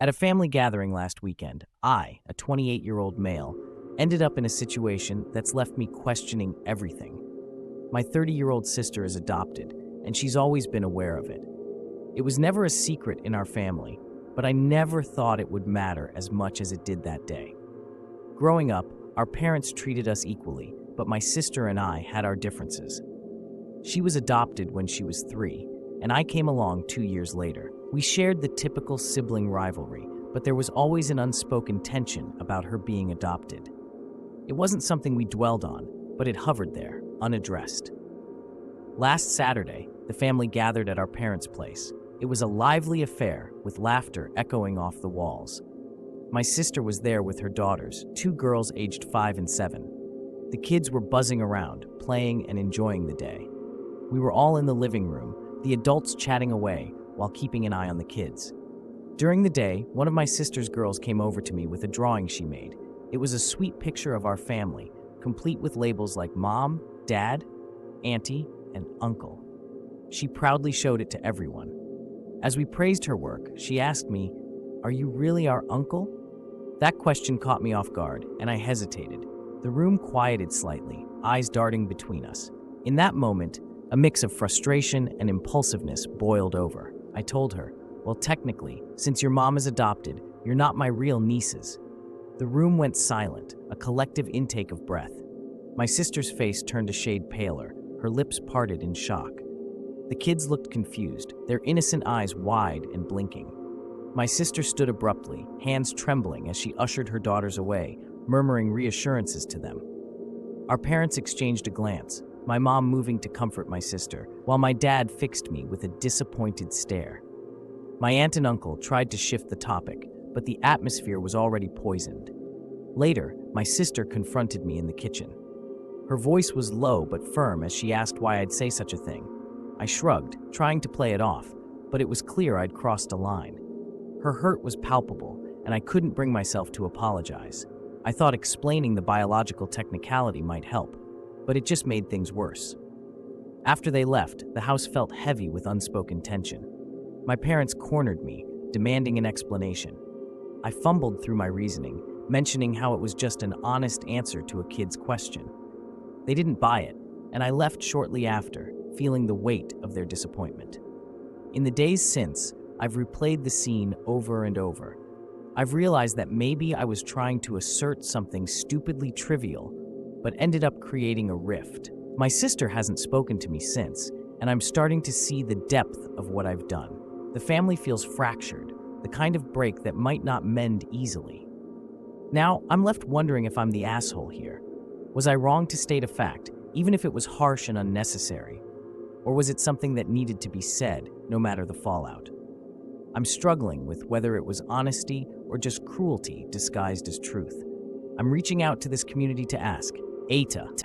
At a family gathering last weekend, I, a 28-year-old male, ended up in a situation that's left me questioning everything. My 30-year-old sister is adopted, and she's always been aware of it. It was never a secret in our family, but I never thought it would matter as much as it did that day. Growing up, our parents treated us equally, but my sister and I had our differences. She was adopted when she was 3, and I came along 2 years later. We shared the typical sibling rivalry, but there was always an unspoken tension about her being adopted. It wasn't something we dwelled on, but it hovered there, unaddressed. Last Saturday, the family gathered at our parents' place. It was a lively affair, with laughter echoing off the walls. My sister was there with her daughters, 2 girls aged 5 and 7. The kids were buzzing around, playing and enjoying the day. We were all in the living room, the adults chatting away while keeping an eye on the kids. During the day, one of my sister's girls came over to me with a drawing she made. It was a sweet picture of our family, complete with labels like Mom, Dad, Auntie, and Uncle. She proudly showed it to everyone. As we praised her work, she asked me, "Are you really our uncle?" That question caught me off guard, and I hesitated. The room quieted slightly, eyes darting between us. In that moment, a mix of frustration and impulsiveness boiled over. I told her, "Well, technically, since your mom is adopted, you're not my real nieces." The room went silent, a collective intake of breath. My sister's face turned a shade paler, her lips parted in shock. The kids looked confused, their innocent eyes wide and blinking. My sister stood abruptly, hands trembling as she ushered her daughters away, murmuring reassurances to them. Our parents exchanged a glance, my mom moving to comfort my sister, while my dad fixed me with a disappointed stare. My aunt and uncle tried to shift the topic, but the atmosphere was already poisoned. Later, my sister confronted me in the kitchen. Her voice was low but firm as she asked why I'd say such a thing. I shrugged, trying to play it off, but it was clear I'd crossed a line. Her hurt was palpable, and I couldn't bring myself to apologize. I thought explaining the biological technicality might help, but it just made things worse. After they left, the house felt heavy with unspoken tension. My parents cornered me, demanding an explanation. I fumbled through my reasoning, mentioning how it was just an honest answer to a kid's question. They didn't buy it, and I left shortly after, feeling the weight of their disappointment. In the days since, I've replayed the scene over and over. I've realized that maybe I was trying to assert something stupidly trivial, but ended up creating a rift. My sister hasn't spoken to me since, and I'm starting to see the depth of what I've done. The family feels fractured, the kind of break that might not mend easily. Now, I'm left wondering if I'm the asshole here. Was I wrong to state a fact, even if it was harsh and unnecessary? Or was it something that needed to be said, no matter the fallout? I'm struggling with whether it was honesty or just cruelty disguised as truth. I'm reaching out to this community to ask, AITA,